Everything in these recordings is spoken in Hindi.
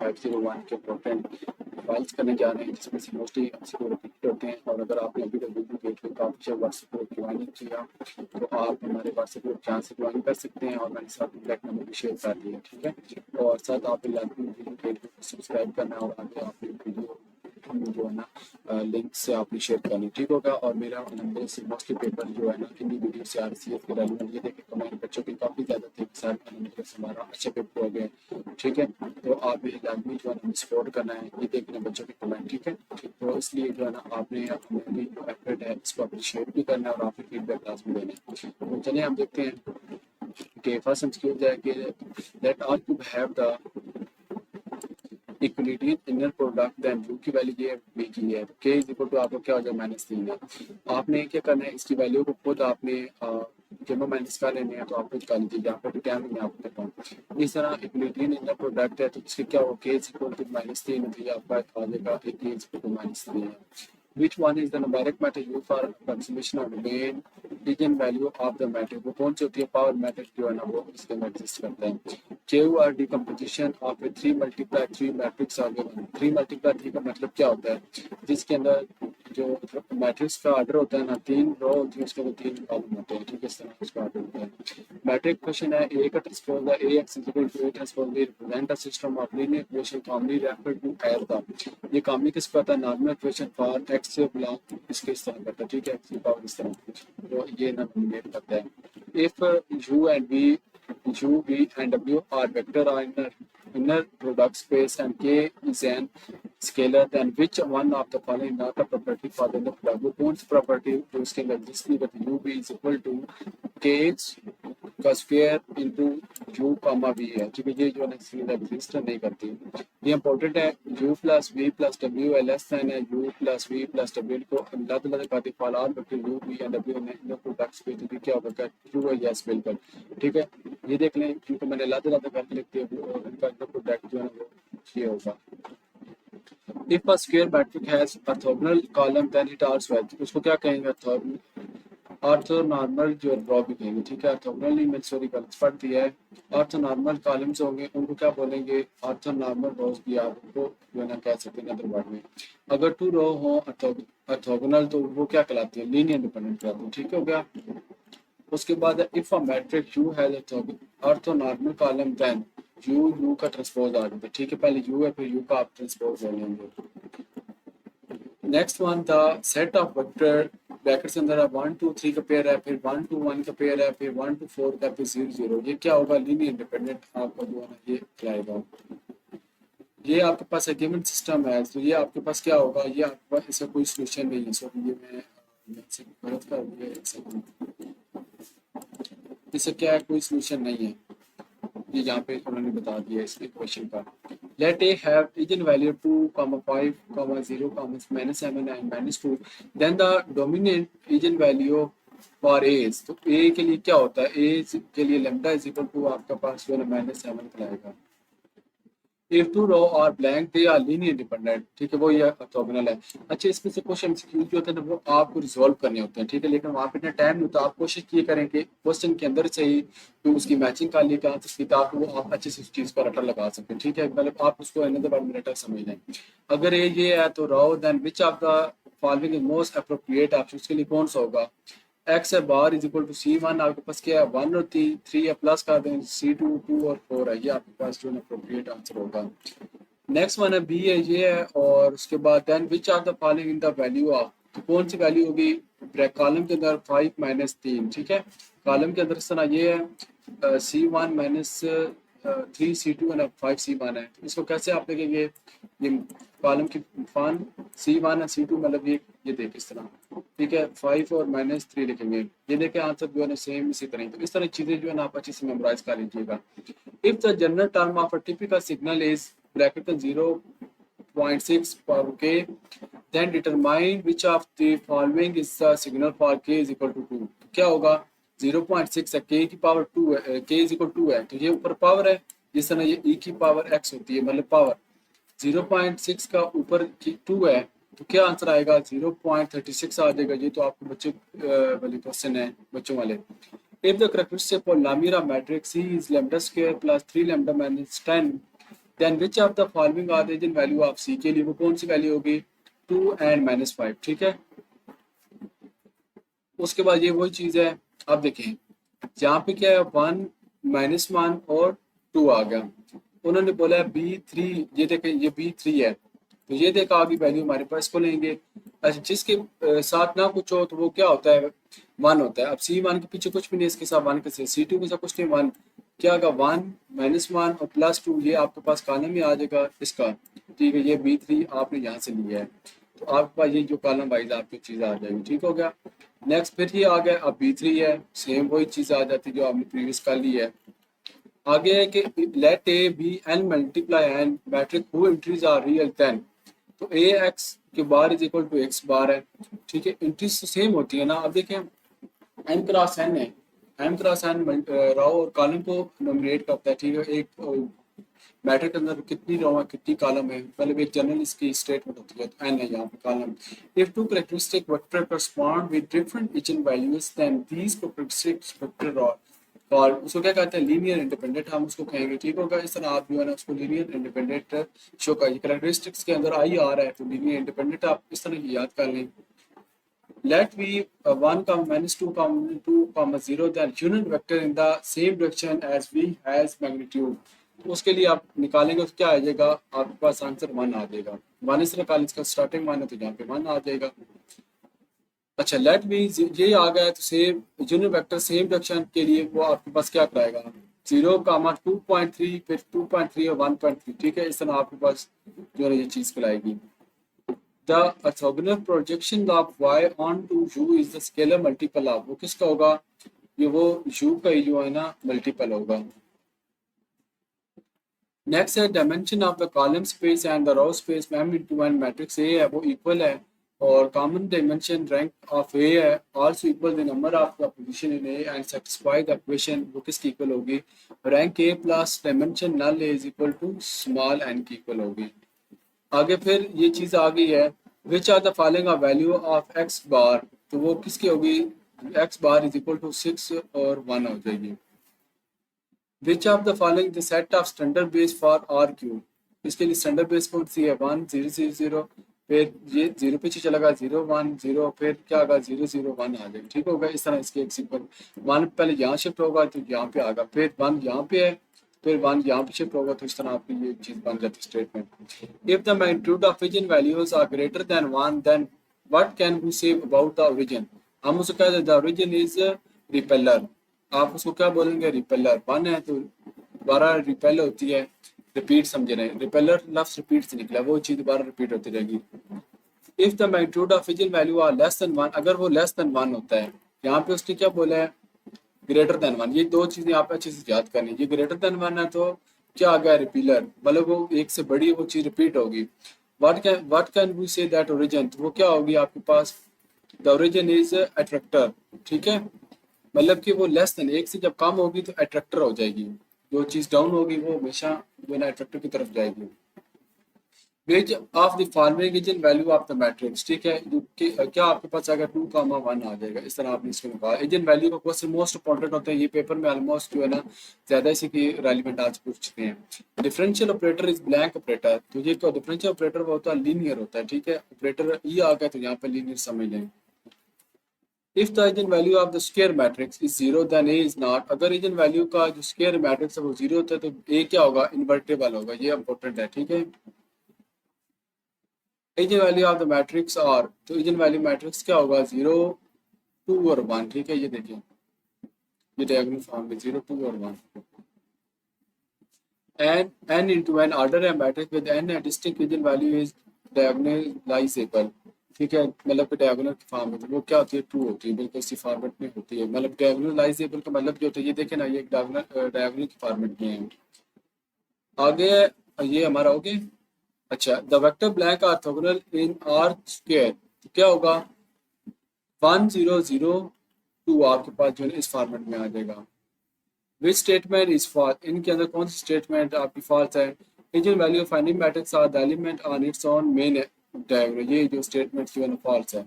501 के इंपॉर्टेंट फाइल्स करने जा रहे हैं, जिसमें से मोस्टली आपसे रिपीट होते हैं। और अगर आपने अभी तक वीडियो गेट पे काफ़ी व्हाट्सएप ग्रुप ज्वाइन नहीं किया तो आप हमारे व्हाट्सएप ग्रुप यहाँ से ज्वाइन कर सकते हैं, और मैंने साथ कॉन्टैक्ट नंबर भी शेयर कर दिया, ठीक है। और साथ आप वीडियो गेट को सब्सक्राइब करना है, और आगे आप वीडियो जो है ना लिंक से आपने शेयर करनी, ठीक होगा। और मेरा नंबर से मोस्टली पेपर जो है ना हिंदी वीडियो से RCS के रेलिवेंट, ये देखे कमेंट बच्चों की काफ़ी ज़्यादा थे, सारे नंबर से हमारा अच्छे पेपर हो गए, ठीक है। तो आप ये लाजमी जो है ना सपोर्ट करना है, ये देखना बच्चों के कमेंट, ठीक है। तो इसलिए जो है ना आपने अपनी जो एफर्ट है इसको अप्रिशिएट भी करना है, और आपने फीडबैक क्लास भी देना है। तो चलिए हम देखते हैं कि फर्स्ट हमसे क्या है कि let R cube have the equality inner product then u की वैल्यू ये बी की है, के इज इक्वल टू आपको क्या हो जाए -3 है। आपने क्या करना है, इसकी वैल्यू को खुद आपने जब माइनस कर लेने हैं तो आप खुद कर लीजिए, यहाँ पर क्या नहीं आपको बताऊँ। इस तरह इक्वलिटी इनर प्रोडक्ट है तो इसके क्या हो, के इज इक्वल टू -3 है, आपका आ जाएगा के इज इक्वल टू -3 है। Which one is the numeric method used for approximation of the main eigen value of the matrix? वो कौन सी होती है पावर मैट्रिक्स जो है ना वो इसके अंदर एग्जिस्ट करता है। KUR decomposition of a 3 multiply 3 matrix आ गया। 3 multiply 3 का मतलब क्या होता है, जिसके अंदर जो मैट्रिक्स का ऑर्डर होता है ना, 3 रो होती है, उसके अंदर 3 कॉलम होते हैं, ठीक है। इस तरह उसका ऑर्डर होता है। मैट्रिक क्वेश्चन है ए का ट्रांसपोज है AX is equal to A transpose B represent a system of linear equation commonly referred to as the, ये कॉमनली किस पता है, नॉर्मल इक्वेशन फॉर x से बिलोंग इसके इस तरह करता है, ठीक है। x की पावर इस तरह, तो ये ना नॉमिनेट करता है। If u v and w are vector or inner product space and k is an scalar, then which one of the following not a property for the inner product? वो कौन सी प्रॉपर्टी जो इसके अंदर एग्जिस्ट नहीं करती, u v is equal to k का square into u comma v है, ठीक है। ये जो है एग्जिस्ट नहीं करती, ये इंपॉर्टेंट है। u प्लस वी प्लस डब्ल्यू लेस देन है u प्लस वी प्लस डब्ल्यू को अलग-अलग करती for all vector u v and w में इन प्रोडक्ट्स पे तो क्या होगा, ट्रू है, यस बिल्कुल, ठीक है। ये देख लें क्योंकि मैंने अलग-अलग करके लिख दिया, और इनका प्रोडक्ट जो है वो ये होगा। If a square matrix has orthogonal column then it also has, उसको क्या कहेंगे, ऑर्थोनॉर्मल जो ड्रॉ भी कहेंगे, ठीक है। ऑर्थोगोनल में सॉरी गलत पढ़ दिया है। ऑर्थोनॉर्मल कॉलम्स होंगे उनको क्या बोलेंगे, ऑर्थोनॉर्मल रोज भी आप उनको जो है ना कह सकते हैं अदर वर्ड में। अगर 2 रो हो ऑर्थोगोनल तो वो क्या कहलाती है, लीनियर इंडिपेंडेंट कहलाती है, ठीक हो गया। उसके बाद if a matrix U has orthonormal column then U का ट्रांसपोज आ जाता है, ठीक है। पहले यू है फिर यू का आप ट्रांसपोज ले लेंगे। नेक्स्ट वन था सेट ऑफ वेक्टर ब्रैकेट्स अंदर 1 2 3 का पेयर है, फिर 1 2 1 का पेयर है, फिर 1 2 4 का, फिर 0 0, ये क्या होगा, लीनियर इंडिपेंडेंट आपको जो है ना ये कहलाएगा। ये आपके पास है गिवन सिस्टम है, तो ये आपके पास क्या होगा, ये आपके पास इसका कोई सोल्यूशन नहीं है। सो ये मैं गलत कर दिया, एक सेकंड, इससे क्या है कोई सोल्यूशन नहीं है, ये यहाँ पे उन्होंने बता दिया इस इक्वेशन का। Let A have eigen value 2, 5, 0, -7 and -2, then the dominant eigen value for A. तो ए के लिए क्या होता है, ए के लिए लैम्डा इज इक्वल टू आपका पास जो है -7 कहलाएगा। If two row are blank they are linear independent, ठीक है, वो ये ऑर्थोगोनल है। अच्छा, इसमें से कुछ एमसीक्यू जो होते हैं ना वो आपको रिजॉल्व करने होते हैं, ठीक है, लेकिन वहाँ पे इतना टाइम नहीं होता। आप कोशिश ये करें कि क्वेश्चन के अंदर से ही तो उसकी मैचिंग कर लेकर ताकि वो आप अच्छे से उस चीज़ पर रटर लगा सकें, ठीक है। मतलब आप उसको अनदर वर्ड में रटर समझ लें। अगर ये है तो row then which of the following is most appropriate option, उसके लिए कौन सा होगा। एक्स है बार इज इक्वल टू C1, आपके पास क्या है 1 और 3 है, प्लस कर दें C2 2 और 4 है, ये आपके पास जो है अप्रोप्रिएट आंसर होगा। नेक्स्ट वन है बी है, ये है, और उसके बाद then which are the following in the value of, तो कौन सी वैल्यू होगी कॉलम के अंदर 5 - 3, ठीक है। कॉलम के अंदर इस तरह ये है C1 - 3 C2 और 5 C1 है, तो इसको कैसे आप लिखेंगे, ये कॉलम की फॉन C1 है C2 मतलब ये देख इस तरह, ठीक है। 5 और -3 लिखेंगे, ये देखें आंसर जो है ना सेम इसी तरह। तो इस तरह चीज़ें जो है ना आप अच्छे से मेमोराइज कर लीजिएगा। If the general term of a typical signal is bracket 0.6 per k, then determine which of the following is the signal for k is equal to 2। क्या होगा, 0.6 है, k की पावर 2 है, k is equal to 2 है, तो ये ऊपर पावर है, जिस तरह ये e की पावर x होती है, मतलब पावर 0.6 का ऊपर 2 है, तो क्या आंसर आएगा 0.36 आ जाएगा। ये तो आपके बच्चे वाले क्वेश्चन है बच्चों वाले। If the characteristic polynomial of matrix C is lambda square plus 3 lambda minus 10, then which of the following are the eigen value of C, के लिए वो कौन सी वैल्यू होगी 2 and -5, ठीक है। उसके बाद ये वही चीज़ है, अब देखें यहाँ पे क्या है 1 -1 और 2 आ गया, उन्होंने बोला है B3, ये देखें ये B3 है, तो ये देखा आगे वैल्यू हमारे पास, इसको लेंगे। अच्छा जिसके साथ ना कुछ हो तो वो क्या होता है 1 होता है। अब C1 के पीछे कुछ भी नहीं, इसके साथ 1 के साथ C2 के साथ कुछ नहीं, 1 क्या होगा 1 -1 और +2, ये आपके पास कॉलम में आ जाएगा इसका, ठीक है। ये B3 आपने यहाँ से लिया है, तो आपके पास ये जो कॉलम वाइज आपकी चीज़ आ जाएगी, ठीक हो गया। नेक्स्ट फिर ये आ गया, अब B3 है, सेम वही चीज़ आ जाती है जो आपने प्रीवियस कर ली है। आगे है कि let A B n multiply n matrix who entries are real then, तो ए एक्स के bar is equal to x bar है, ठीक है। एंट्रीज तो सेम होती है ना। अब देखें एम क्रॉस एन है, एम क्रॉस एन रो और कॉलम को नोमिनेट करता है, ठीक है। एक मैट्रिक के अंदर कितनी रो है कितनी कॉलम है, मतलब एक जनरल इसकी स्टेटमेंट होती है, तो एन है यहाँ पे column. If two characteristic vector correspond with different eigen values then these characteristics vector are और उसको क्या कहते हैं लीनियर इंडिपेंडेंट, हम उसको कहेंगे, ठीक होगा। इस तरह आप जो है ना उसको लीनियर इंडिपेंडेंट शो करिए। कैरेक्टरिस्टिक्स के अंदर आई आ रहा है तो लीनियर इंडिपेंडेंट आप इस तरह की याद कर लें। Let v 1 -2 0 then unit vector in the same direction as v has magnitude, तो उसके लिए आप निकालेंगे तो क्या आ जाएगा आपके पास आंसर 1 आ जाएगा। 1 इस निकाल, इसका स्टार्टिंग 1 है तो यहाँ पे 1 आ जाएगा। अच्छा लेट मी ये आ गया तो same unit vector same direction के लिए वो आपके पास क्या कराएगा 0, 2.3 फिर 2.3 और 1.3, ठीक है। इस तरह आपके पास जो है ये चीज़ कराएगी। The orthogonal projection of y onto u is the scalar multiple of, वो किसका होगा ये वो u का ही जो है ना मल्टीपल होगा। नेक्स्ट है dimension of the column space and the row space m into n matrix A है वो इक्वल है और common dimension rank of A है also equal the number of the position in A and satisfy the equation, वो किसकी इक्वल होगी rank A plus dimension null A is equal to small n की इक्वल होगी। आगे फिर ये चीज़ आ गई है which are the following of value of x bar, तो वो किसकी होगी x bar is equal to 6 और 1 हो जाएगी। Which of the following the set of standard base for R cube, इसके लिए स्टैंडर्ड बेस कौन सी है 1 0 0 0, फिर ये 0 पीछे चला गया 0 1 0, फिर क्या होगा 0 0 1 आ जाएगा, ठीक होगा। इस तरह इसके एक सिंपल 1 पहले यहाँ शिफ्ट होगा तो यहाँ पे आएगा, फिर 1 यहाँ पे है फिर 1 यहाँ पे शिफ्ट होगा, तो इस तरह आपकी ये चीज़ बन जाती है statement. If the magnitude of origin values are greater than 1 then what can we say about the origin, हम उसको कहते हैं द ओरिजिन इज रिपेलर, आप उसको क्या बोलेंगे रिपेलर। 1 है तो दोबारा रिपेल होती है, रिपीट समझ रहे हैं, रिपेलर लफ्ज रिपीट से निकला, वो चीज़ दोबारा रिपीट होती रहेगी। If the magnitude of origin value are less than 1, अगर वो लेस देन 1 होता है, यहाँ पे उसने क्या बोला है ग्रेटर देन 1, ये दो चीजें आप अच्छे से याद करनी। ये ग्रेटर देन 1 है तो क्या आ गया रिपीलर, मतलब वो एक से बड़ी वो चीज रिपीट होगी। What can we say that origin, तो वो क्या होगी आपके पास द ओरिजिन इज अट्रैक्टर, ठीक है। मतलब कि वो लेस देन एक से जब कम होगी तो अट्रैक्टर हो जाएगी, जो चीज डाउन होगी वो हमेशा जो है अट्रैक्टर की तरफ जाएगी। Which of the following is in value of the matrix, ठीक है। क्या आपके पास अगर 2, 1 आ जाएगा, इस तरह आपने इसको निकाला। इजन वैल्यू का क्वेश्चन मोस्ट इंपॉर्टेंट होता है, ये पेपर में ऑलमोस्ट जो है ना ज्यादा इसी की रेलिवेंट आज पूछते हैं। Differential operator is blank operator, तो ये तो डिफरेंशियल ऑपरेटर होता है लीनियर होता है, ठीक है। ऑपरेटर ये आ गया तो यहाँ पे लीनियर समझ लें। If the eigen value of the square matrix is 0 then A is not, अगर इजन वैल्यू का जो स्क्वायर मैट्रिक्स है वो 0 होता है तो ए क्या होगा इन्वर्टेबल होगा, ये इंपॉर्टेंट है, ठीक है। Eigen value of the matrix are, तो इजन वैल्यू मैट्रिक्स क्या होगा 0 2 और 1, ठीक है। ये देखिए ये डायगोनल फॉर्म में 0 2 और 1 n into n ऑर्डर है matrix with n distinct eigen value is diagonalizable, ठीक है। मतलब कि डायगोनल की फॉर्म में तो वो क्या होती है 2 होती है, बिल्कुल इसी फॉर्मेट में होती है। मतलब डायगोनलाइजेबल का मतलब जो होता है ये देखें ना, ये डायगोनल की फॉर्मेट में है। आगे ये हमारा हो गया। अच्छा the vector blank orthogonal in are square, तो क्या होगा 1 0 0 2 आपके पास जो है इस फॉर्मेट में आ जाएगा। विच स्टेटमेंट इज फॉल्स, इनके अंदर कौन सी स्टेटमेंट आपकी फॉल्स है। Eigen value of any matrix are the element on its own main diagram, ये जो स्टेटमेंट जो है फॉल्स है।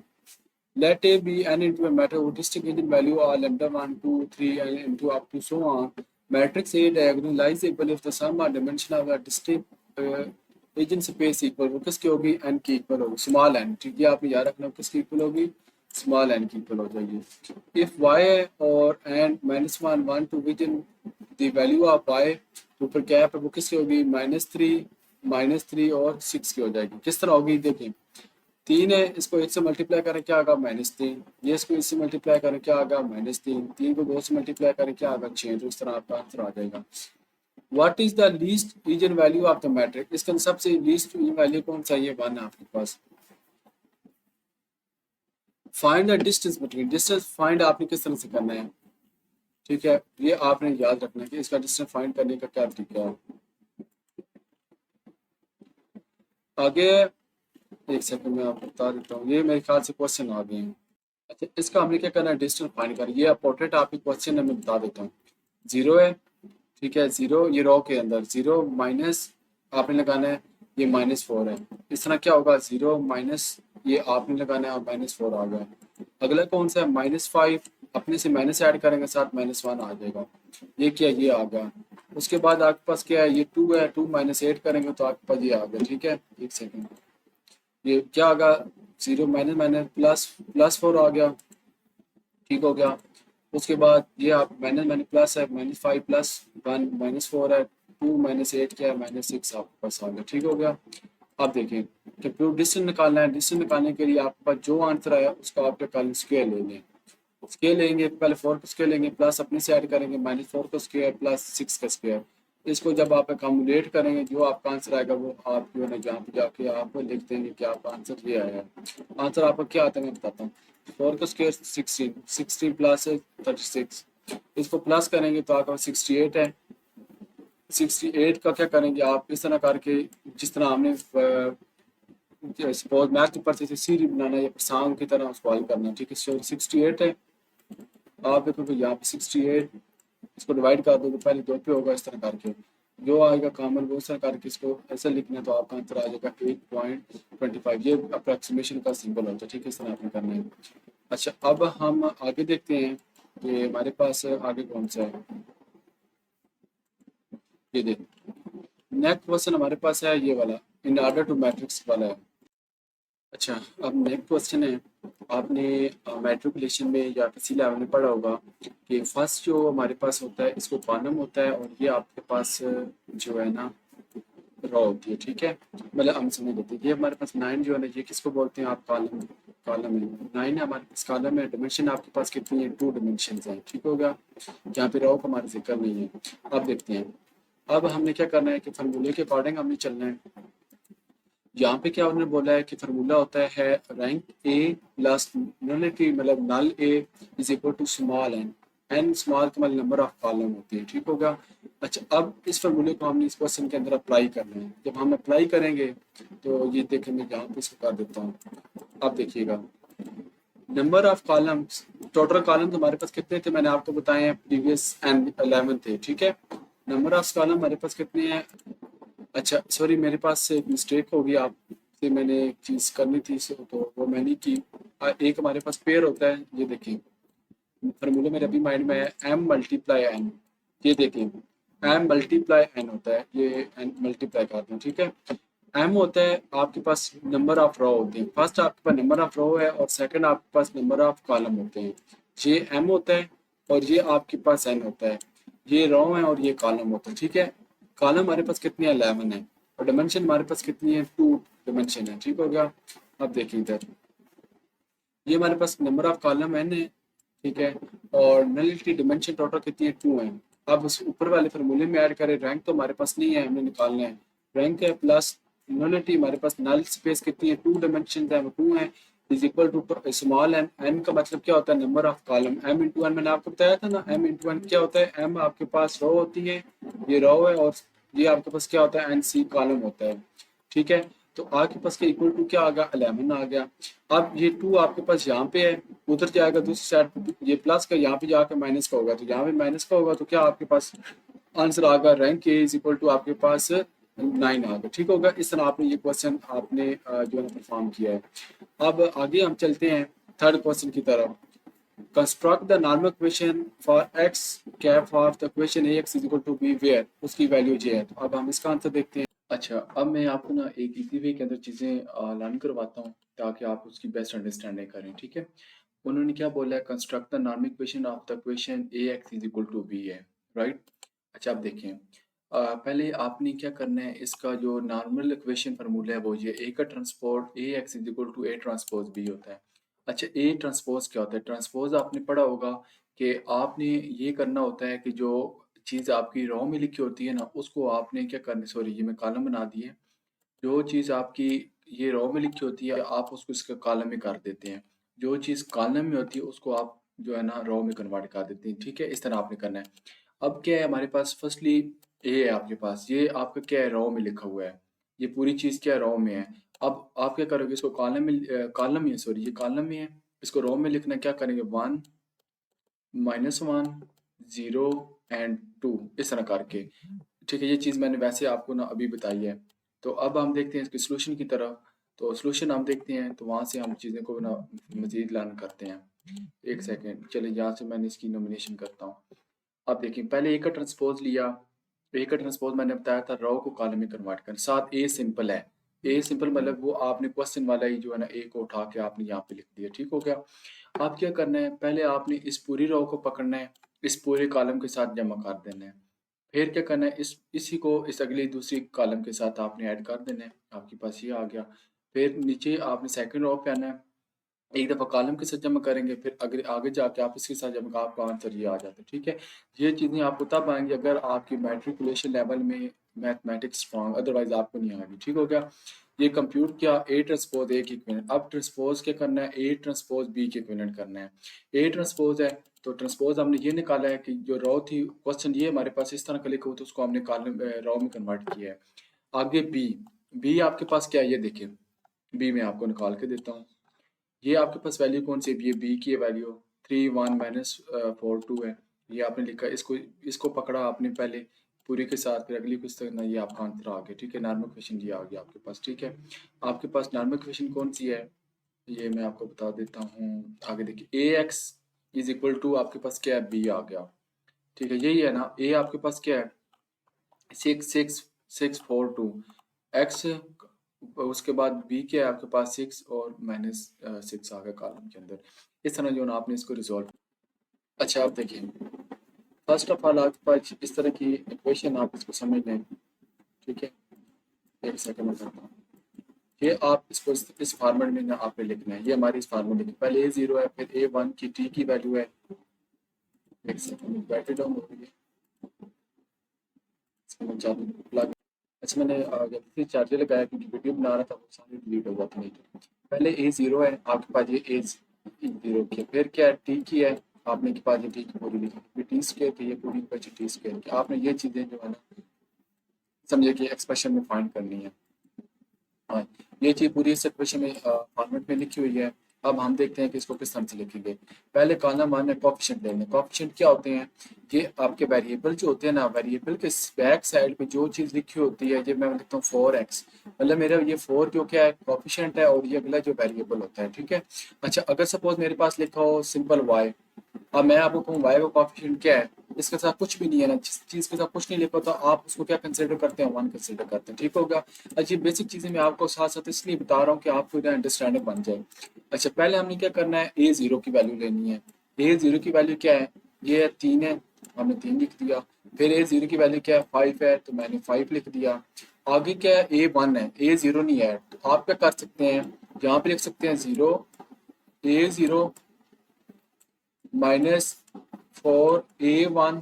Let A B n into a matrix whose distinct eigen value are lambda 1 2 3 and into up to so on, matrix A diagonalizable if the sum or dimension of the distinct agent space equal, वो किसकी होगी, एन की इक्वल होगी, स्मॉल एन, ठीक है, आपने याद रखना किसकी इक्वल होगी, स्मॉल एन की इक्वल हो जाएगी। इफ वाई और N -1 1 to with in the value of Y, तो ऊपर क्या है वो किसकी होगी, -3 और 6 की हो जाएगी। किस तरह होगी देखें, 3 है, इसको 1 से मल्टीप्लाई करें क्या आएगा, -3, ये इसको इससे मल्टीप्लाई करें क्या आएगा, -3, 3 को 2 से मल्टीप्लाई करें क्या आएगा, 6, तो इस तरह आपका आंसर आ जाएगा। What is the least eigen value of the matrix, इसका सबसे लीस्ट ईजन वैल्यू कौन सा, ये 1 है आपके पास। Find the distance between, distance find आपने किस तरह से करना है, ठीक है, ये आपने याद रखना है कि इसका डिस्टेंस फाइंड करने का क्या तरीका है। आगे एक सेकंड में आपको बता देता हूँ, ये मेरे ख्याल से क्वेश्चन आ गए हैं। अच्छा, इसका हमने क्या करना है, डिस्टेंस फाइंड कर, ये पोर्ट्रेट आपके क्वेश्चन है, मैं बता देता हूँ। 0 है, ठीक है, 0 ये रो के अंदर 0 माइनस आपने लगाना है, ये -4 है, इस तरह क्या होगा, 0 माइनस ये आपने लगाना है, -4 आ गया। अगला कौन सा है, -5, अपने से माइनस ऐड करेंगे साथ -1 आ जाएगा, ये क्या, ये आ गया। उसके बाद आपके पास क्या है, ये 2 है, 2 -8 करेंगे तो आपके पास ये आ गया, ठीक है, एक सेकंड, ये क्या आ गया, 0 माइनस माइनस +4 आ गया, ठीक हो गया। उसके बाद ये आप माइनस माइनस प्लस है, -5 +1 -4 है, 2 -8 क्या है, -6 आपके पास आ गया, ठीक हो गया। अब देखें कि प्रूफ डिस्टेंस निकालना है, डिस्टेंस निकालने के लिए आपके पास जो आंसर आया उसका आप क्या स्क्वायर ले लें, स्केल लेंगे, पहले 4 को स्केल लेंगे, प्लस अपने से ऐड करेंगे, -4 का स्क्वायर प्लस 6 का स्क्वायर, इसको जब आप कम्युलेट करेंगे जो आपका आंसर आएगा वो आप जो है ना जहाँ पे जाके आप लिख देंगे कि आपका आंसर ये आया है। आंसर आपका क्या आता है मैं बताता हूँ, 4 का स्क्वायर 16 प्लस 36, इसको प्लस करेंगे तो आपका 68 है। 68 का क्या करेंगे आप इस तरह करके, जिस तरह हमने सपोज मैथ ऊपर से सीरी बनाना है या प्रसांग की तरह उसको हल करना है, ठीक है, 68 है, आप देखो यहाँ पे 68, इसको डिवाइड कर दो तो पहले 2 पे होगा, इस तरह करके जो आएगा कॉमन वो इस तरह करके इसको ऐसे लिखना है तो आपका आंसर आ जाएगा 8.25, ये अप्रोक्सीमेशन का सिंबल होता है, ठीक है, इस तरह आपने करना है। अच्छा, अब हम आगे देखते हैं कि हमारे पास आगे कौन सा है, ये देख, नेक्स्ट क्वेश्चन हमारे पास है ये वाला, इन ऑर्डर टू मैट्रिक्स वाला है। अच्छा, अब नेक्स्ट क्वेश्चन है, आपने मैट्रिकुलेशन में या किसी लेवल में पढ़ा होगा कि फर्स्ट जो हमारे पास होता है इसको कॉलम होता है और ये आपके पास जो है ना रो होती है, ठीक है, मतलब हम समझ लेते हैं ये हमारे पास 9 जो है ना ये किसको बोलते हैं आप, कॉलम, कॉलम है, 9 है हमारे पास कॉलम है, डिमेंशन आपके पास कितनी है, 2 डिमेंशन है, ठीक होगा, यहाँ पे रो का हमारा जिक्र नहीं है। अब देखते हैं, अब हमने क्या करना है कि फार्मूले के अकॉर्डिंग हमने चलना है। यहाँ पे क्या उन्होंने बोला है कि फार्मूला होता है रैंक ए प्लस नलिटी, मतलब null A is equal to small n, n small का मतलब नंबर ऑफ कॉलम होती है, ठीक होगा। अच्छा, अब इस फार्मूले को हमने इस क्वेश्चन के अंदर अप्लाई करना है, जब हम अप्लाई करेंगे तो ये देखें, मैं यहाँ पे इसको कर देता हूँ। अब देखिएगा, number of columns, total column हमारे पास कितने थे मैंने आपको बताए हैं, प्रीवियस एंड 11 थे, ठीक है, नंबर ऑफ कॉलम हमारे पास कितने हैं। अच्छा सॉरी, मेरे पास से एक मिस्टेक हो गई, आपसे मैंने एक चीज़ करनी थी तो वो मैंने की। एक हमारे पास पेयर होता है, ये देखें फार्मूला मेरे अभी माइंड में है, m मल्टीप्लाई n, ये देखें m मल्टीप्लाई n होता है, ये n मल्टीप्लाई करते हैं, ठीक है। m होता है आपके पास नंबर ऑफ रो होते हैं, फर्स्ट आपके पास नंबर ऑफ रो है और सेकंड आपके पास नंबर ऑफ कॉलम होते हैं, ये m होता है और ये आपके पास n होता है, ये रो है और ये कॉलम होता है, ठीक है। कॉलम हमारे पास कितनी है, 11 है, और डिमेंशन हमारे पास कितनी है, 2 डिमेंशन है, ठीक हो गया। अब देखिए इधर, ये हमारे पास नंबर ऑफ कॉलम n है, ठीक है, और नलिटी डिमेंशन टोटल कितनी है, 2 है। अब उस ऊपर वाले फार्मूले में ऐड करें, रैंक तो हमारे पास नहीं है, हमें निकालना है, रैंक है प्लस नलिटी, हमारे पास नल स्पेस कितनी है, 2 डिमेंशन है, वो 2 है, is equal to small n, n का मतलब क्या होता है, number of column, m into n, मैंने आपको बताया था ना, एम इंटू एन क्या होता है, एम आपके पास रो होती है, ये रो है, और ये आपके पास क्या होता है, एन सी कॉलम होता है, ठीक है। तो आपके पास के इक्वल टू क्या आ गया, 11 आ गया। अब ये 2 आपके पास यहाँ पे है, उधर जाएगा दूसरी साइड पे, ये प्लस का यहाँ पे जाकर माइनस का होगा, तो यहाँ पे माइनस का होगा तो क्या आपके पास आंसर आ गया, rank A is equal to आपके पास 9 आ गया, ठीक होगा। इस तरह आपने ये क्वेश्चन आपने जो है परफॉर्म किया है। अब आगे हम चलते हैं थर्ड क्वेश्चन की तरफ। Construct the normal equation for x cap of the equation A x is equal to b where, उसकी वैल्यू जे है। तो अब हम इसका आंसर देखते हैं। अच्छा, अब मैं आपको ना एक इजी वे के अंदर चीज़ें लर्न करवाता हूँ ताकि आप उसकी बेस्ट अंडरस्टैंडिंग करें, ठीक है? उन्होंने क्या बोला है, construct the normal equation of the equation ax is equal to b है, राइट? अच्छा, आप देखें, पहले आपने क्या करना है, इसका जो नॉर्मल इक्वेशन फार्मूला है वो ये a का transpose ax is equal to a transpose b होता है। अच्छा, a ट्रांसपोज क्या होता है? ट्रांसपोज आपने पढ़ा होगा कि आपने ये करना होता है कि जो चीज़ आपकी रॉ में लिखी होती है ना, उसको आपने क्या करना, सॉरी ये मैं कॉलम बना दिए, जो चीज़ आपकी ये रॉ में लिखी होती है आप उसको इसके कॉलम में कर देते हैं, जो चीज़ कॉलम में होती है उसको आप जो है ना रॉ में कन्वर्ट कर देते हैं, ठीक है? इस तरह आपने करना है। अब क्या है हमारे पास, फर्स्टली ए है आपके पास, ये आपका क्या है, रॉ में लिखा हुआ है, ये पूरी चीज़ क्या है, रॉ में है। अब आप क्या करोगे, इसको कॉलम में, सॉरी ये कॉलम में है, इसको रॉ में लिखना है, क्या करेंगे, 1 -1 0 एंड 2 इस तरह करके, ठीक है? ये चीज़ मैंने वैसे आपको ना अभी बताई है। तो अब हम देखते हैं इसके सॉल्यूशन की तरफ। तो सॉल्यूशन हम देखते हैं, तो वहाँ से हम चीज़ें को ना मज़ीद लर्न करते हैं। एक सेकंड, चलिए यहाँ से मैंने इसकी नॉमिनेशन करता हूँ। अब देखिए, पहले ए का ट्रांसपोज़ लिया। ए का ट्रांसपोज़ मैंने बताया था रॉ को कॉलम में कन्वर्ट करना। साथ ए सिंपल है। ए सिंपल मतलब वो आपने क्वेश्चन वाला ही जो है ना ए को उठा के आपने यहाँ पे लिख दिया, ठीक हो गया? अब क्या करना है, पहले आपने इस पूरी रो को पकड़ना है, इस पूरे कॉलम के साथ जमा कर देना है। फिर क्या करना है, इसी को इस अगली दूसरी कॉलम के साथ आपने ऐड कर देना है, आपके पास ये आ गया। फिर नीचे आपने सेकंड रो पे आना है, एक दफ़ा कॉलम के साथ जमा करेंगे, फिर अगर आगे जाके आप इसके साथ जमा, आपका आंसर ये आ जाता है, ठीक है? ये चीज़ें आपको तब आएंगी अगर आपकी मैट्रिकुलेशन लेवल में मैथमेटिक्स स्ट्रॉन्ग, अदरवाइज आपको नहीं आएगी, ठीक हो गया? ये कंप्यूट किया, ए ट्रांसपोज ए की इक्विवेलेंट। अब ट्रांसपोज क्या करना है, ए ट्रांसपोज बी की इक्विवेलेंट करना है। ए ट्रांसपोज है, तो ट्रांसपोज हमने ये निकाला है कि जो रॉ थी, क्वेश्चन ये हमारे पास इस तरह का लिखा हुआ, तो उसको हमने कॉलम रॉ में कन्वर्ट किया है। आगे बी, बी आपके पास क्या है, ये देखिए, बी में आपको निकाल के देता हूँ। ये आपके पास वैल्यू कौन सी है, ये बी की वैल्यू 3 1 -4 2 है। ये आपने लिखा, इसको इसको पकड़ा आपने पहले पूरी के साथ, फिर अगली कुछ तक ना, ये आपका आंसर आ गया, ठीक है? नॉर्मल इक्वेशन ये आ गया आपके पास, ठीक है? आपके पास नॉर्मल इक्वेशन कौन सी है, ये मैं आपको बता देता हूँ। आगे देखिए, ए एक्स इज इक्वल टू आपके पास क्या है, बी आ गया, ठीक है? यही है ना, ए आपके पास क्या है, 6 6 6 4 2, एक्स, उसके बाद बी क्या है आपके पास, 6 और -6 आ गया कॉलम के अंदर। इस तरह जो है ना आपने इसको रिजॉल्व। अच्छा, आप देखिए, फर्स्ट ऑफ ऑल आपके पास इस तरह की इक्वेशन, आप इसको समझ लें, ठीक है? एक सेकंड में करता हूँ। ये आप इसको इस फॉर्मेट में ना आपने लिखना है, ये हमारी इस फॉर्मेट लिखी, पहले ए जीरो है, फिर ए वन की टी की वैल्यू है। एक सेकंड, बैटरी डाउन हो रही है, इसको मैं चार्ज प्लग। अच्छा, मैंने जब से चार्जर लगाया क्योंकि वीडियो बना रहा था, वो सारी डिलीट हो जाती नहीं तो। पहले ए ज़ीरो है आपके पास, ये ए ज़ीरो की है, फिर क्या है, टी की है, आपने के पास ये टी की पूरी लिखी, फिर टी स्क्वायर की, ये पूरी बची टी स्क्वायर की। आपने ये चीज़ें जो है ना, समझे कि एक्सप्रेशन में फाइंड करनी है। हाँ, ये चीज़ पूरी इस इक्वेशन में फॉर्मेट में लिखी हुई है। अब हम देखते हैं कि इसको किस तरह से लिखेंगे। पहले कॉलम वन में कोएफिशिएंट लेंगे। कोएफिशिएंट क्या होते हैं, ये आपके वेरिएबल जो होते हैं ना, वेरिएबल के बैक साइड पे जो चीज़ लिखी होती है, ये मैं लिखता हूँ 4x, मतलब मेरा ये 4 जो क्या है, कोएफिशिएंट है, और ये अगला जो वेरिएबल होता है, ठीक है? अच्छा, अगर सपोज मेरे पास लिखा हो सिंपल y, अब मैं आपको कहूँ y का कोएफिशिएंट क्या है, इसके साथ कुछ भी नहीं है ना, जिस चीज़ के साथ कुछ नहीं लिखा होता आप उसको क्या कंसिडर करते हैं, 1 कंसिडर करते हैं, ठीक होगा? अच्छा, बेसिक चीज़ें मैं आपको साथ साथ इसलिए बता रहा हूँ कि आपको इधर अंडरस्टैंडिंग बन जाए। अच्छा, पहले हमने क्या करना है, ए ज़ीरो की वैल्यू लेनी है। ए ज़ीरो की वैल्यू क्या है, ये है 3 है, हमने 3 लिख दिया। फिर ए ज़ीरो की वैल्यू क्या है, 5 है, तो मैंने 5 लिख दिया। आगे क्या है, ए 1 है, ए ज़ीरो नहीं है, तो आप क्या कर सकते हैं, यहाँ पे लिख सकते हैं 0, ए ज़ीरो -4 a1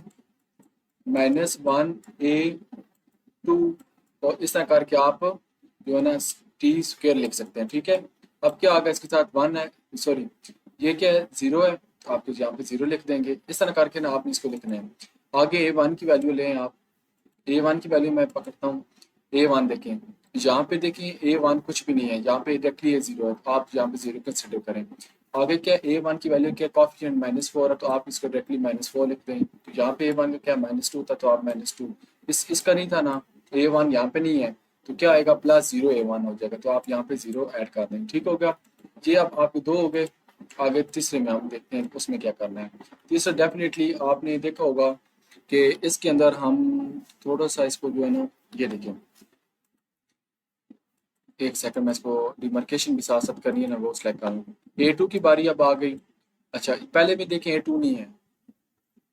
-1 a2, और इस तरह करके आप जो है ना टी स्क्वायर लिख सकते हैं, ठीक है? अब क्या आ गया, इसके साथ 1 है, सॉरी ये क्या है, 0 है, तो आप यहाँ पे 0 लिख देंगे। इस तरह करके ना आपने इसको लिखना है। आगे ए वन की वैल्यू लें आप, ए वन की वैल्यू मैं पकड़ता हूँ। ए वन देखें, यहाँ पे देखें ए वन कुछ भी नहीं है, यहाँ पे डायरेक्टली ए जीरो है, तो आप यहाँ पे जीरो कंसिडर करें। आगे क्या, ए वन की वैल्यू क्या, कॉफिशिएंट -4 है, तो आप इसको डायरेक्टली -4 लिख दें। तो यहाँ पे ए वन का क्या, -2 था, तो आप -2, इसका नहीं था ना, ए वन यहाँ पे नहीं है, तो क्या आएगा, +0 a1 हो जाएगा, तो आप यहाँ पे 0 ऐड कर देंगे, ठीक हो गया? ये अब आपके 2 हो गए। आगे तीसरे में हम देखते हैं उसमें क्या करना है। तीसरा डेफिनेटली आपने देखा होगा कि इसके अंदर हम थोड़ा सा इसको जो है ना, ये देखें, एक सेकंड, मैं इसको डिमार्केशन भी साथ साथ करनी है ना, वो सिलेक्ट कर लूँ। A2 की बारी अब आ गई। अच्छा, पहले भी देखें A2 नहीं है,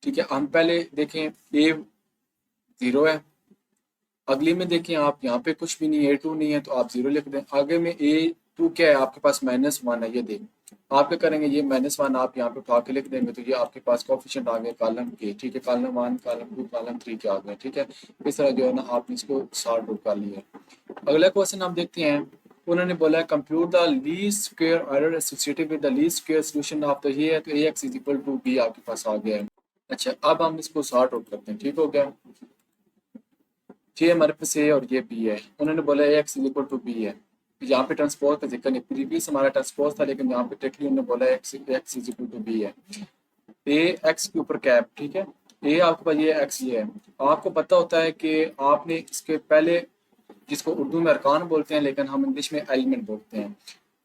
ठीक है, हम पहले देखें A0 है। अगली में देखें आप, यहाँ पे कुछ भी नहीं है, A2 नहीं है, तो आप 0 लिख दें। आगे में A2 क्या है, आपके पास -1 है, ये देखें। आप क्या करेंगे, ये -1 आप यहाँ पे उठा के लिख देंगे, तो ये आपके पास कोफिशिएंट आ गए कॉलम के, ठीक है, कॉलम 1, कॉलम 2, कॉलम 3 के आ गए, ठीक है। इस तरह जो है ना आपने इसको सॉर्ट आउट कर लिया। अगला क्वेश्चन हम देखते हैं। उन्होंने बोला है compute the least square error associated with the least square solution of the, ये है तो ax is equal to b आपके पास आ गया है। अच्छा, अब हम इसको सॉर्ट आउट करते हैं, ठीक हो गया। ये हमारे पास ए और ये बी है। उन्होंने बोला ax is equal to b है। यहाँ पे ट्रांसपोज का जिक्र नहीं, प्रीवियस हमारा ट्रांसपोज था, लेकिन यहाँ पे डायरेक्टली उन्होंने बोला x is equal to b है। ए एक्स के ऊपर कैप, ठीक है। ए आपके पास ये एक्स ये है। आपको पता होता है कि आपने इसके पहले, जिसको उर्दू में अरकान बोलते हैं लेकिन हम इंग्लिश में एलिमेंट बोलते हैं,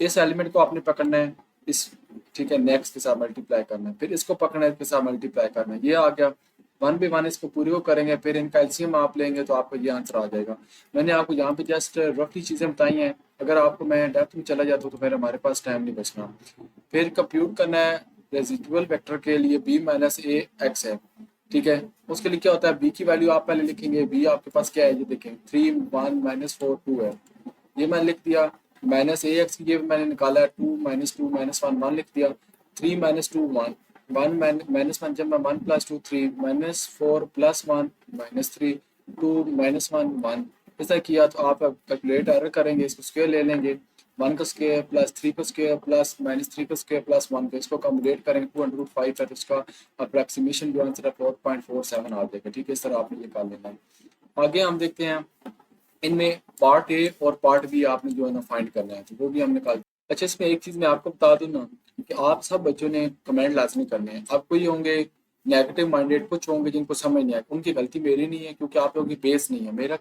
इस एलिमेंट को आपने पकड़ना है इस, ठीक है, नेक्स्ट के साथ मल्टीप्लाई करना है, फिर इसको पकड़ना है, इसके साथ मल्टीप्लाई करना है, ये आ गया। 1 by 1 इसको पूरी को करेंगे, फिर इनका एलसीएम आप लेंगे तो आपको ये आंसर आ जाएगा। मैंने आपको यहाँ पे जस्ट रफली चीज़ें बताई हैं, अगर आपको मैं डेप्थ में चला जाता हूँ तो फिर हमारे पास टाइम नहीं बचना। फिर कंप्यूट करना है रेजिडुअल वेक्टर के लिए b माइनस ए एक्स है, ठीक है। उसके लिए क्या होता है, b की वैल्यू आप पहले लिखेंगे। b आपके पास क्या है, ये देखें 3 1 -4 2 है, ये मैंने लिख दिया। माइनस ए एक्स की ये मैंने निकाला है 2 -2 -1 1 लिख दिया। 3 -2 1 1 -1 जब मैं 1 + 2 3 -4 +1 -3 2 -1 1 ऐसा किया, तो आप कैलकुलेट एरर करेंगे, इसको स्क्वायर ले लेंगे, 1 का स्क्वायर प्लस 3 का स्क्वायर प्लस -3 का स्क्वायर प्लस 1 का, इसको कम्युलेट करेंगे 2/5 है, तो इसका अप्रॉक्सीमेशन जो आंसर है 4.47 आ जाएगा, ठीक है। इस तरह आपने ये कर लेना है। आगे हम देखते हैं, इनमें पार्ट ए और पार्ट बी आपने जो है ना फाइंड करना है, तो वो भी हमने निकाल। अच्छा, इसमें एक चीज़ मैं आपको बता दूं ना, कि आप सब बच्चों ने कमेंट लाजमी करने हैं। अब कोई होंगे नेगेटिव माइंडेड, कुछ होंगे जिनको समझ नहीं आए, उनकी गलती मेरी नहीं है, क्योंकि आप लोगों की बेस नहीं है। मेरा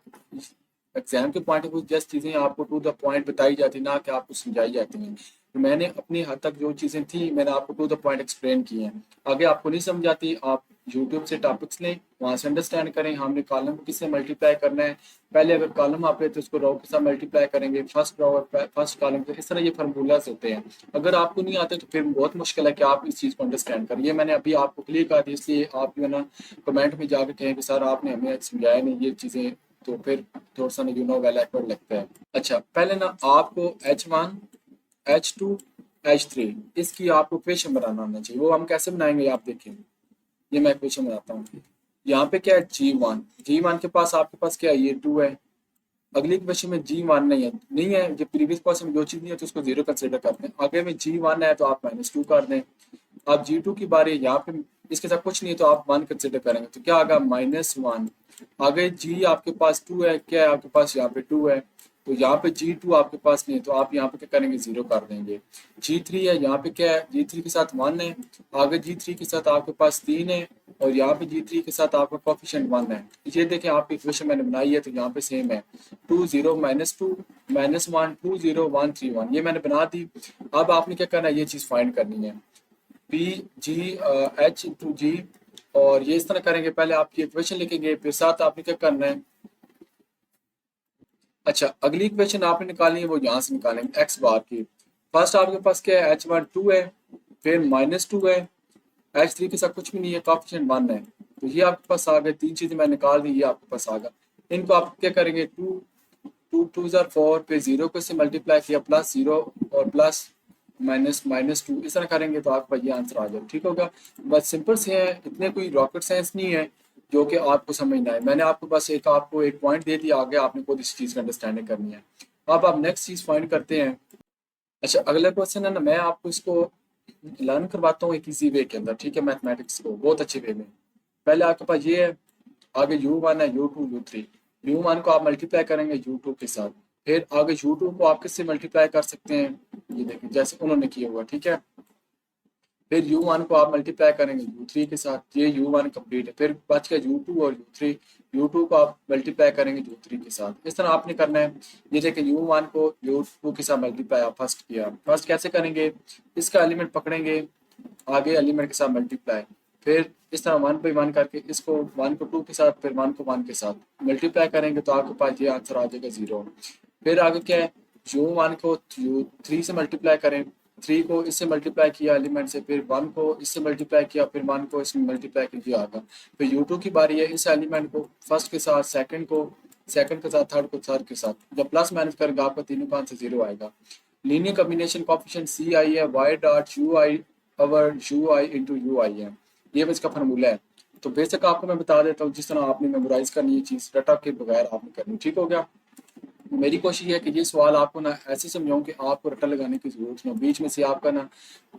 एग्जाम के पॉइंट ऑफ व्यू जस्ट चीज़ें आपको टू द पॉइंट बताई जाती, ना कि आपको समझाई जाती हैं। तो मैंने अपनी हद तक जो चीज़ें थी मैंने आपको टू द पॉइंट एक्सप्लेन की हैं। आगे आपको नहीं समझ आती, आप यूट्यूब से टॉपिक्स लें, वहाँ से अंडरस्टैंड करें हमने कॉलम को किससे मल्टीप्लाई करना है। पहले अगर कॉलम आप ले तो उसको रो के साथ मल्टीप्लाई करेंगे, फर्स्ट रो और फर्स्ट कॉलम से, इस तरह ये फार्मूलाज होते हैं। अगर आपको नहीं आते तो फिर बहुत मुश्किल है कि आप इस चीज़ को अंडरस्टैंड करें। ये मैंने अभी आपको क्लियर कर दी, इसलिए आप जो है ना कमेंट में जाकर कहें कि सर आपने हमें समझाया नहीं ये चीज़ें, तो फिर थोड़ा सा वेल एक्वर्ड लगता है। अच्छा, पहले ना आपको H1 H2 H3 इसकी आपको इक्वेशन बनाना आना चाहिए। वो हम कैसे बनाएंगे आप देखें, ये मैं इक्वेशन बनाता हूँ। यहाँ पे क्या है, G1 के पास आपके पास क्या है, ये 2 है। अगली क्वेश्चन में G1 नहीं है, जो प्रीवियस क्वेश्चन में जो चीज़ नहीं है तो उसको 0 कंसिडर करते हैं। आगे में G1 है तो आप -2 कर दें। अब G2 की बारी, यहाँ पे इसके साथ कुछ नहीं है तो आप 1 कंसिडर करेंगे, तो क्या आगा -1। आगे G आपके पास 2 है, क्या है आपके पास यहाँ पे 2 है, तो यहाँ पे G2 आपके पास नहीं है, तो आप यहाँ पे क्या करेंगे, 0 कर देंगे। G3 है, यहाँ पे क्या है, G3 के साथ 1 है। आगे G3 के साथ आपके पास 3 है, और यहाँ पे G3 के साथ आपका कोफिशिएंट 1 है। ये देखें आपकी इक्वेशन मैंने बनाई है, तो यहाँ पे सेम है 2 0 -2 -1 2 0 1 3 1, ये मैंने बना दी। अब आपने क्या करना है, ये चीज़ फाइंड करनी है, पी जी एच टू जी, और ये इस तरह करेंगे। पहले आपकी इक्वेशन लिखेंगे, फिर साथ आपने क्या करना है। अच्छा, अगली इक्वेशन आपने निकालनी है, वो यहाँ से निकालेंगे एक्स बार की। फर्स्ट आपके पास क्या है, H1 2 है, फिर -2 है, H3 के साथ कुछ भी नहीं है, कोफिशिएंट 1 है, तो ये आपके पास आ गए। 3 चीज़ें मैं निकाल दी, ये आपके पास आ गया। इनको आप क्या करेंगे, 2 2 2 4, फिर 0 को इससे मल्टीप्लाई किया, +0 और प्लस -2, इस तरह करेंगे तो आपका ये आंसर आ जाए, ठीक होगा। बस सिंपल से है, इतने कोई रॉकेट साइंस नहीं है जो कि आपको समझना है। मैंने आपको बस आपको एक पॉइंट दे दिया, आगे आपने खुद इस चीज़ की अंडरस्टैंडिंग करनी है। अब आप नेक्स्ट चीज़ फाइंड करते हैं। अच्छा, अगला क्वेश्चन है ना, मैं आपको इसको लर्न करवाता हूँ एक इजी वे के अंदर, ठीक है, मैथमेटिक्स को बहुत अच्छे वे में। पहले आपके पास ये है, आगे U1 है, U2 U3। U1 को आप मल्टीप्लाई करेंगे U2 के साथ, फिर आगे U2 को आप किससे मल्टीप्लाई कर सकते हैं, ये देखिए जैसे उन्होंने किया हुआ, ठीक है। फिर U1 को आप मल्टीप्लाई करेंगे U3 के साथ, ये U1 कंप्लीट है। फिर बच गया U2 और U3, U2 को आप मल्टीप्लाई करेंगे U3 के साथ, इस तरह आपने करना है। ये देखिए U1 को U2 के साथ मल्टीप्लाई आप फर्स्ट किया, फर्स्ट कैसे करेंगे, इसका एलिमेंट पकड़ेंगे, आगे एलिमेंट के साथ मल्टीप्लाई, फिर इस तरह 1 by 1 करके इसको 1 को 2 के साथ, फिर 1 को 1 के साथ मल्टीप्लाई करेंगे, तो आपके पास ये आंसर आ जाएगा 0। फिर आगे क्या है, u1 को u3 से मल्टीप्लाई करें, 3 को इससे मल्टीप्लाई किया एलिमेंट से, फिर 1 को इससे मल्टीप्लाई किया, फिर 1 को इसमें मल्टीप्लाई किया आगा। फिर u2 की बारी है, इस एलिमेंट को फर्स्ट के साथ, सेकंड के साथ, थर्ड को थर्ड के साथ जब प्लस माइनस करेंगे आपका तीनों का आंसर 0 आएगा। Linear combination coefficient c i है, y dot u i over u i into u i है, ये इसका फार्मूला है। तो बेसिक आपको मैं बता देता हूँ, जिस तरह आपने मेमोराइज करनी है चीज़ रटा के बगैर आपने करनी, ठीक हो गया। मेरी कोशिश है कि ये सवाल आपको ना ऐसे समझाऊं कि आपको रटा लगाने की जरूरत ना, बीच में से आपका ना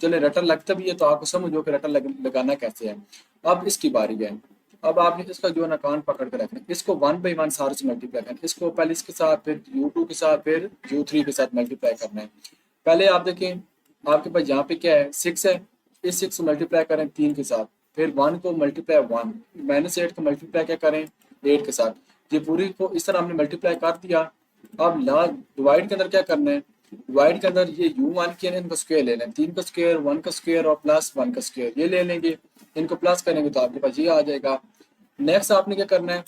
चले रटा लगता भी है तो आपको समझो कि रटा लगाना कैसे है। अब इसकी बारी है, अब आपने इसका जो है ना कान पकड़ कर रखना है, इसको 1/1 सारे से मल्टीप्लाई करना है, इसको पहले इसके साथ, फिर u2 के साथ, फिर u3 के साथ मल्टीप्लाई करना है। पहले आप देखें आपके पास यहाँ पे क्या है 6 है, इस 6 को मल्टीप्लाई करें 3 के साथ, फिर 1 को मल्टीप्लाई 1 -8 को मल्टीप्लाई क्या करें 8 के साथ, ये पूरी को इस तरह हमने मल्टीप्लाई कर दिया। अब लास्ट डिवाइड के अंदर क्या करना है, डिवाइड के अंदर ये u1 के इनका स्क्वायर ले लें, 3 का स्क्वायर, 1 का स्क्वायर और प्लस 1 का स्क्वायर ये ले लेंगे, इनको प्लस करेंगे तो आपके पास ये आ जाएगा। नेक्स्ट आपने क्या करना है,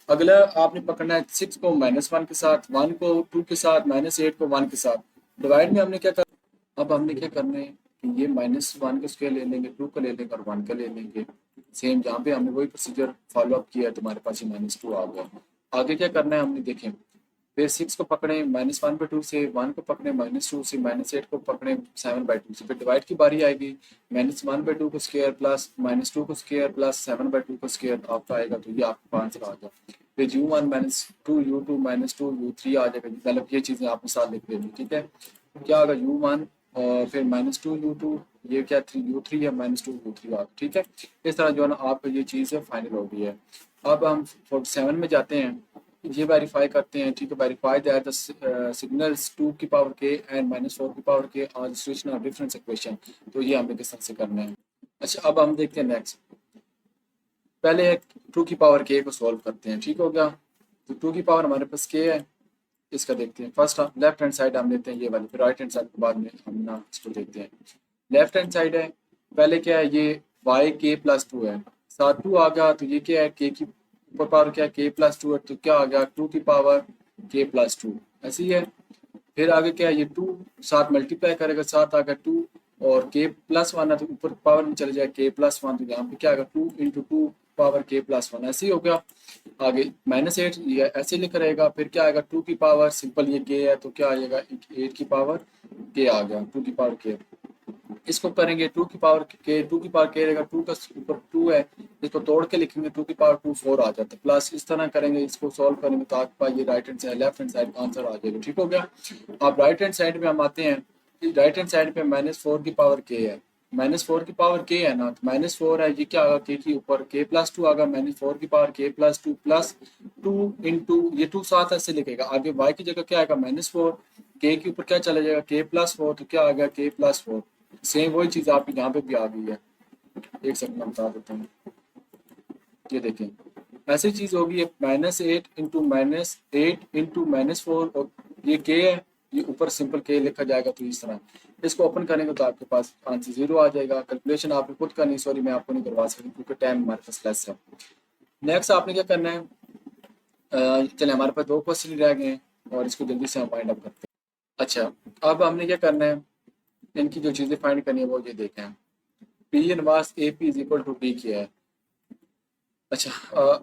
अगला आपने पकड़ना है 6 को -1 के साथ, 1 को 2 के साथ, -8 को 1 के साथ। डिवाइड में हमने क्या कर, अब हमने क्या करना है कि ये -1 का स्क्वायर ले लेंगे, 2 का ले लेंगे और 1 का ले लेंगे। सेम जहाँ पे हमने वही प्रोसीजर फॉलो अप किया है, तुम्हारे पास ये -2 आ गया। आगे क्या करना है हमने देखें, फिर 6 को पकड़े -1/2 से, 1 को पकड़े -2 से, -8 को पकड़े 7/2 से, फिर डिवाइड की बारी आएगी, -1/2 को स्क्वायर प्लस -2 को स्क्वायर प्लस 7/2 को स्क्वायर आपका आएगा, तो ये आपका आंसर आ गया। फिर u1 -2 u2 -2 u3 आ जाएगा, मतलब ये चीज़ें आपके साथ लिख लेंगे, ठीक है। क्या होगा u1 और फिर -2 u2, ये क्या 3 u3 है, -2 u3 आ, ठीक है। इस तरह जो है ना आपको ये चीज़ फाइनल हो गई है। अब हम 47 में जाते हैं, ये वेरीफाई करते हैं, ठीक है। वेरीफाई दैट द सिग्नल्स 2 की पावर k एंड -4 की power k are solution of difference equation, तो ये हमें किस तरह से करना है। अच्छा अब हम देखते हैं नेक्स्ट, पहले 2 की पावर k को सॉल्व करते हैं, ठीक हो गया। तो 2 की पावर हमारे पास k है, इसका देखते हैं। फर्स्ट लेफ्ट हैंड साइड हम लेते हैं ये वाली, फिर राइट हैंड साइड के बाद में हम ना इसको देखते हैं। लेफ्ट हैंड साइड है, पहले क्या है ये y k + 2 है, साथ 2 आ गया, तो ये क्या है k की ऊपर पावर क्या है k + 2 है, तो क्या आ गया 2 की पावर k + 2 ऐसी है। फिर आगे क्या है ये 2 साथ मल्टीप्लाई करेगा, साथ आ गया 2 और k + 1 है तो ऊपर पावर में चले जाए k + 1, तो यहाँ पे क्या आएगा 2 × 2 पावर k + 1 ऐसे ही हो गया। आगे -8 ये ऐसे लिख रहेगा, फिर क्या आएगा 2 की पावर, सिंपल ये k है तो क्या आ जाएगा 8 की पावर k आ गया, 2 की पावर k। इसको करेंगे 2 की पावर k, 2 की पावर k रहेगा, 2 का ऊपर 2 है, इसको तोड़ के लिखेंगे 2 की पावर 2 4 आ जाता है, प्लस इस तरह करेंगे, इसको सॉल्व करेंगे तो आपके पास ये right hand side left hand side का आंसर आ जाएगा, ठीक हो गया। अब राइट हैंड साइड में हम आते हैं, राइट हैंड साइड पे -4 की पावर k है, -4 की पावर k है ना, तो -4 है, ये क्या आगा k की ऊपर k + 2 आगा, -4 की पावर k + 2 प्लस 2 इंटू ये 2 साथ ऐसे लिखेगा, आगे y की जगह क्या आएगा -4, k के ऊपर क्या चला जाएगा k + 4, तो क्या आ गया k + 4। सेम वही चीज़ आपकी यहाँ पे भी आ गई है, एक सेकंड में बता देता हूँ। ये देखें ऐसी चीज़ होगी, -8 इंटू -4 और ये k है, ये ऊपर सिंपल k लिखा जाएगा, तो इस तरह इसको ओपन करेंगे तो आपके पास आंसर 0 आ जाएगा। कैलकुलेशन आपने खुद करनी, सॉरी मैं आपको नहीं करवा सकती क्योंकि टाइम हमारे पास लेस है। नेक्स्ट आपने क्या करना है, चले हमारे पास 2 क्वेश्चन रह गए हैं और इसको जल्दी से हम फाइंड आउट करते हैं। अच्छा अब हमने क्या करना है, इनकी जो चीज़ें फाइंड करनी है वो ये देखें, P इनवर्स AP = D किया है। अच्छा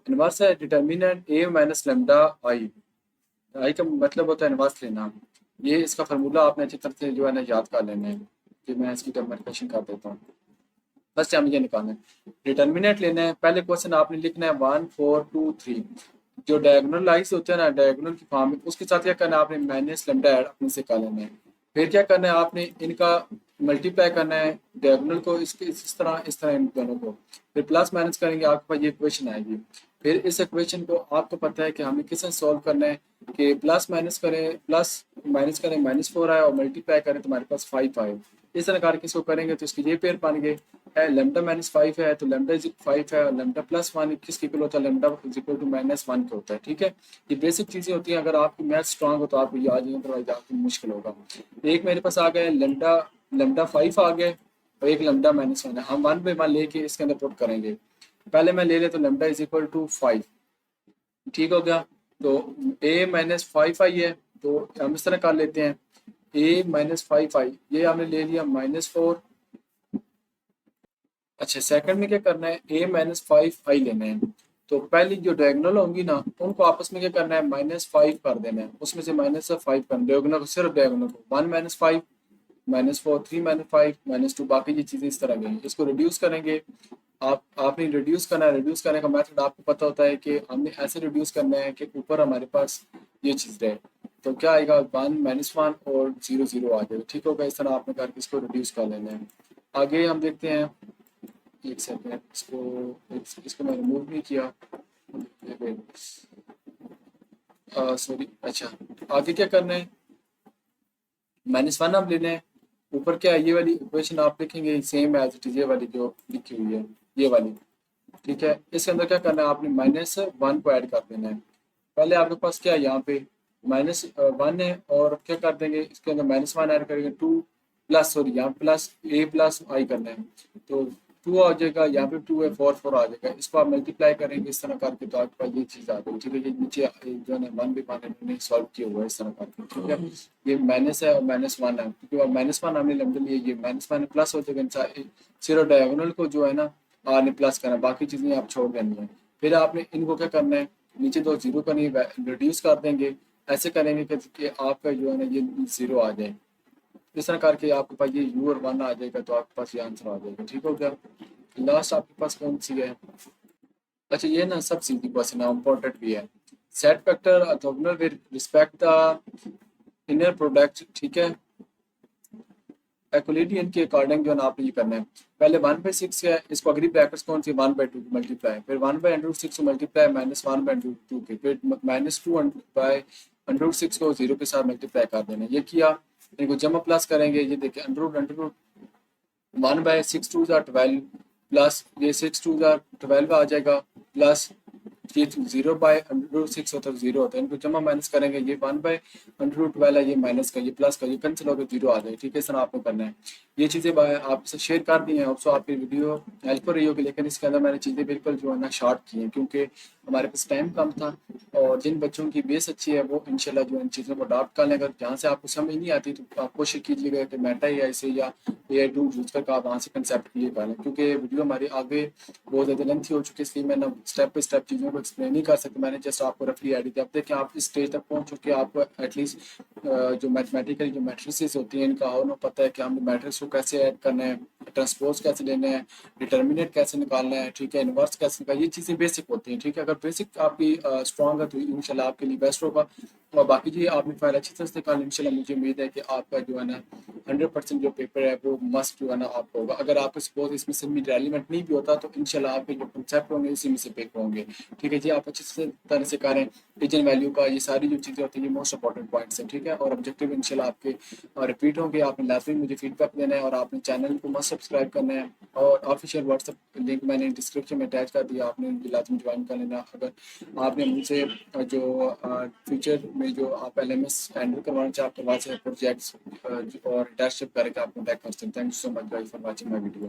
इनवर्स है डिटर्मिनेंट A - लैम्डा I का मतलब होता है इनवर्स लेना, ये इसका फार्मूला आपने अच्छी तरह से जो है ना याद कर लेना है, कि मैं इसकी डेमोन्स्ट्रेशन कर देता हूँ। बस हम ये निकालना है, डिटर्मिनेंट लेना है, पहले क्वेश्चन आपने लिखना है 1 4 2 3, जो डायगोनलाइज होते हैं ना डायगोनल की फॉर्म में, उसके साथ क्या करना है आपने -लैम्डा ऐड अपने से कर लेना है। फिर क्या करना है आपने इनका मल्टीप्लाई करना है, डायगोनल को इसके इस तरह इन दोनों को, फिर प्लस माइनस करेंगे आपके पास ये इक्वेशन आएगी। फिर इस इक्वेशन को आपको पता है कि हमें किस सॉल्व करना है, कि प्लस माइनस करें -4 आए और मल्टीप्लाई करें तो हमारे पास 5 आए, इस तरह करके इसको करेंगे तो इसके ये पेयर बन गए, लैम्डा -5 है तो लैम्डा 5 है, और लैम्डा +1 किसके इक्वल होता है, लैम्डा -1 का होता है, ठीक है। ये बेसिक चीज़ें होती हैं, अगर आपकी मैथ स्ट्रांग हो तो आपको ये आ जाएंगे, अदरवाइज आपको मुश्किल होगा। एक मेरे पास आ गया लैम्डा 5 आ गए और एक लैम्डा -1 है, हम 1/1 लेके इसके अंदर पुट करेंगे। पहले मैं ले तो लैम्डा = 5, ठीक हो गया। तो a - 5 आई है तो हम इस तरह कर लेते हैं a माइनस 5i, ये हमने ले लिया -4। अच्छा, सेकंड में क्या करना है, a माइनस 5i लेना है। तो पहली जो डायगोनल होंगी ना, उनको आपस में क्या करना है, -5 कर देना है, उसमें से -5 करना, डायगोनल को, सिर्फ डायगोनल को, 1 माइनस 5 -4, 3 माइनस 5 -2, बाकी ये चीज़ें इस तरह गई। इसको रिड्यूस करेंगे, आपने रिड्यूस करना है। रिड्यूस करने का मेथड आपको पता होता है कि हमने ऐसे रिड्यूस करना है कि ऊपर हमारे पास ये चीज़ रहे। तो क्या आएगा, 1 -1 और 0 0 आ जाएगा। ठीक होगा, इस तरह आपने करके इसको रिड्यूस कर लेना है। आगे हम देखते हैं, एक सेकेंड, इसको मैं रिमूव नहीं किया, सॉरी। अच्छा, आगे क्या करना है, -1 आप लेना है। ऊपर क्या है, ये वाली इक्वेशन आप लिखेंगे सेम एज इट इज, ये वाली जो लिखी हुई है, ये वाली। ठीक है, इसके अंदर क्या करना है, आपने -1 को ऐड कर देना है। पहले आपके पास क्या है, यहाँ पे -1 है, और क्या कर देंगे, इसके अंदर -1 ऐड करेंगे, 2 प्लस, सॉरी, यहाँ प्लस a प्लस i करना है, तो 2 आ जाएगा, यहाँ पे 2 है, 4 आ जाएगा। इसको आप मल्टीप्लाई करेंगे इस तरह करके, तो आपके पास ये चीज़ आ गई। ठीक है, ये नीचे जो है ना 1 भी मैंने सॉल्व किया हुआ है इस तरह करके। ठीक है, ये माइनस है और -1 है, क्योंकि -1 हमने लंबे लिए, ये -1 प्लस हो जाएगा। सिर्फ डायगोनल को जो है ना आपने प्लस करना है, बाकी चीज़ें आप छोड़ देनी है। फिर आपने इनको क्या करना है, नीचे 2 0 का नहीं रिड्यूस कर देंगे। ऐसे करेंगे कि आपका जो है ना ये 0 आ जाए। इस तरह करके आपके पास ये u और 1 आ जाएगा, तो आपके पास ये आंसर आ जाएगा। ठीक हो गया। लास्ट आपके पास कौन सी है, अच्छा ये ना सब सीधी क्वेश्चन है, इम्पोर्टेंट भी है। Set factor orthogonal with respect the inner product. ठीक है, इक्विलिब्रियम के अकॉर्डिंग जो है ना आपने ये करना है। पहले 1/6 है, इसको अगली ब्रैकेट्स कौन सी, 1/2 मल्टीप्लाई, फिर 1/√6 मल्टीप्लाई -1/2 के, फिर -2/√6 को 0 के साथ मल्टीप्लाई कर देना। ये किया, इनको जमा प्लस करेंगे, ये देखिए अंडर 1/6 2 12 प्लस ये 6 2 12 आ जाएगा, प्लस ये 0/√6 होता है, 0 होता है, इनको जमा माइनस करेंगे, ये 1/√12 है, ये माइनस का, ये प्लस का, ये कैंसिल होकर 0 आ जाए। ठीक है, इस तरह आपको करना है। ये चीज़ें आपसे शेयर कर दी हैं, ऑप्सो आपकी वीडियो हेल्प कर रही होगी, लेकिन इसके अंदर मैंने चीज़ें बिल्कुल जो है ना शॉर्ट की हैं, क्योंकि हमारे पास टाइम कम था। और जिन बच्चों की बेस अच्छी है वो इंशाल्लाह जो इन चीज़ों को अडॉप्ट कर लें। अगर जहाँ से आपको समझ नहीं आती तो आप कोशिश कीजिएगा कि मेटा या ऐसे या AI टूल यूज़ करके आप वहाँ से कंसेप्ट क्लियर कर लें, क्योंकि वीडियो हमारी आगे बहुत ज़्यादा लेंथी हो चुकी है, इसलिए मैं ना स्टेप बाई स्टेप चीज़ों को एक्सप्लेन नहीं कर सकता। मैंने जस्ट आपको रफली आइडिया दिया। अब देखिए आप इस स्टेज तक पहुँच चुके हैं, आपको एटलीस्ट जो मैथमेटिकल जो मैट्रिसेस होती हैं इनका उन्हें पता है कि हमने मैट्रिक्स को कैसे ऐड करना है, ट्रांसपोज कैसे लेना है, डिटर्मिनेंट कैसे निकालना है। ठीक है, इन्वर्स कैसे निकालना, ये चीज़ें बेसिक होती हैं। ठीक है, अगर बेसिक आपकी स्ट्रॉन्ग है तो इंशाल्लाह आपके लिए बेस्ट होगा। और बाकी जी आपने फाइल अच्छी तरह से निकाली, इंशाल्लाह मुझे उम्मीद है कि आपका जो है ना 100% जो पेपर है वो मस्ट जो है ना आपका होगा। अगर आपको सपोज इसमें से मिड एलिमेंट नहीं भी होता तो इंशाल्लाह आपके जो कंसेप्ट होंगे इसी में से पेपर होंगे। ठीक है जी, आप अच्छी से तरह से करें। रीजन वैल्यू का ये सारी जो चीज़ें होती हैं ये मोस्ट इंपॉर्टेंट पॉइंट्स हैं। ठीक है, और ऑब्जेक्टिव इंशाल्लाह आपके रिपीट होंगे। आपने लाजमी मुझे फीडबैक देना है और आपने चैनल को मस्ट सब्सक्राइब करना है। और ऑफिशियल व्हाट्सएप लिंक मैंने डिस्क्रिप्शन में अटैच कर दिया, आपने लाजमी ज्वाइन कर लेना। अगर आपने मुझसे जो फ्यूचर में जो आप LMS हैंडल करवाना चाहते हैं, वहाँ से प्रोजेक्ट्स और इंटर्नशिप करके आप कॉन्टैक्ट कर सकते हैं। Thank you so much guys for watching my video.